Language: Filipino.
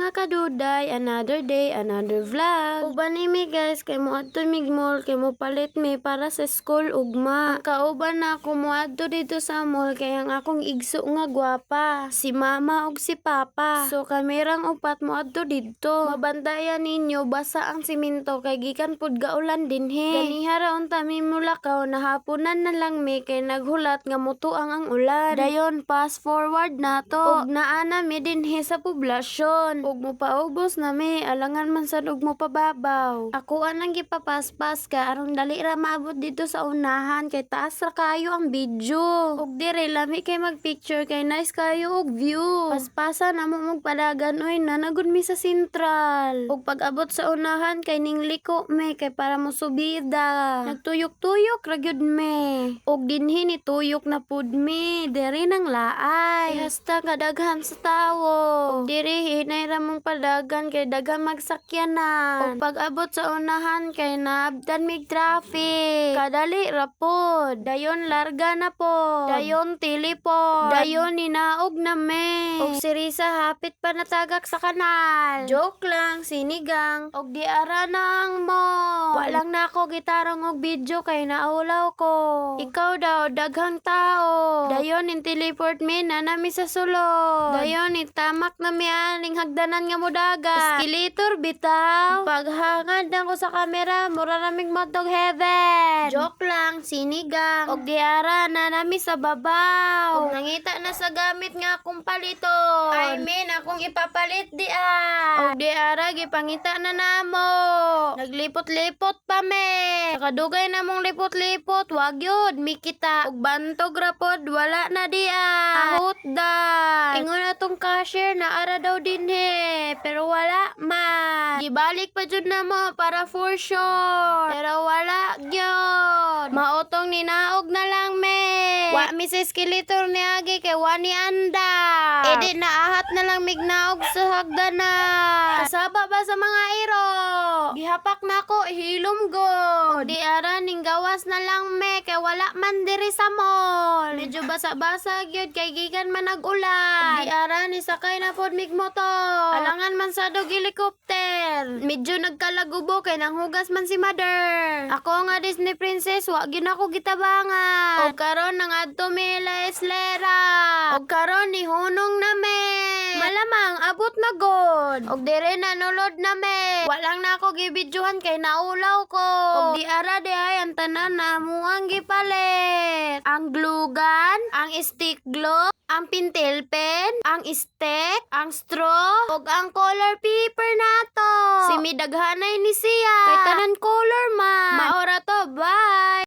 mga kaduday, another day, another vlog. Uban mi guys, kay mo adto mig mall, kay mo palit mi para sa school ugma. Kauban na ako mo adto dito sa mall kay ang akong igso nga gwapa, si mama ug si papa. So kamerang upat mo adto dito. Mabantayan ninyo basa ang simento kay gikan pud gaulan dinhi. Ganiha ra unta mi mulakaw nahaponan na lang mi kay naghulat nga mutuang ang ulan. Dayon fast forward na to. Ug naa na mi dinhi sa poblasyon. Ug mopaubos na mi alangan man sad ug mopababaw. Ako anang gipapaspas ka aron dali ra maabot dito sa unahan kay taas ra kayo ang video. Ug dire lami kay magpicture kay nice kayo og view. Paspasan amo mong padagan oy nanagod mi sa sentral. Ug pag-abot sa unahan kay ning liko mi kay para mo subida. Nagtuyok-tuyok ra gyud mi. Ug dinhi ni tuyok na pud mi diri nang laay. Hasta kadaghan sa tawo. Ug diri hinay ra mong padagan kay daghan magsakyanan. Ug pag-abot sa unahan kay naabdan mig traffic. Kadali ra pod. Dayon larga na po. Dayon telepon. Dayon ninaog na me. Ug si Risa hapit pa natagak sa kanal. Joke lang, sinigang. Ug di ara nang mo. Walang na ako gitarong og video kay naulaw ko. Ikaw daw daghang tao. Dayon in teleport me na nami sa sulod. Dayon itamak na mi aning hagdanan nga modagat. Escalator bitaw. Paghangad na ko sa kamera mura naming motog heaven. Joke lang, sinigang. Og di ara na nami sa babaw. Og nangita na sa gamit nga akong paliton. I mean akong ipapalit di Og di ara gipangita na namo. Naglipot-lipot pa me. Nakadugay na mong lipot-lipot wag yun mikita. Og bantog ra pod wala na di Ahot da. Ingon atong cashier na ara daw dinhi pero wala man. Gibalik pa jud na mo para for sure. Pero wala gyud. Maotong ninaog na lang me. Wa mi sa escalator ni agi kay wani anda. Edi naahat na lang mignaog sa hagdanan. Kasaba ba sa mga iro? Gihapak na ko hilom god. Di ara ning gawas na lang me kay wala man diri sa mall. Medyo basa-basa gyud kay gikan man nag-ulan. Di ara ni sakay na pod mig motor. Alangan man sa dog helicopter. Medyo nagkalagubo kay nanghugas man si mother. Ako nga Disney princess wa gyud ako gitabangan. Og karon nangadto mi la Eslera. Og karon ni hunong na me. Malamang abot na god. Og dire nanulod na me. Walang na ako gibidyohan kay naulaw ko. Og di ara di ay ang tanan na mo ang gipalit. Ang glue gun, ang stick glue, ang pintel pen, ang stick, ang straw, og ang color paper nato. Si midaghanay ni siya. Kay tanan color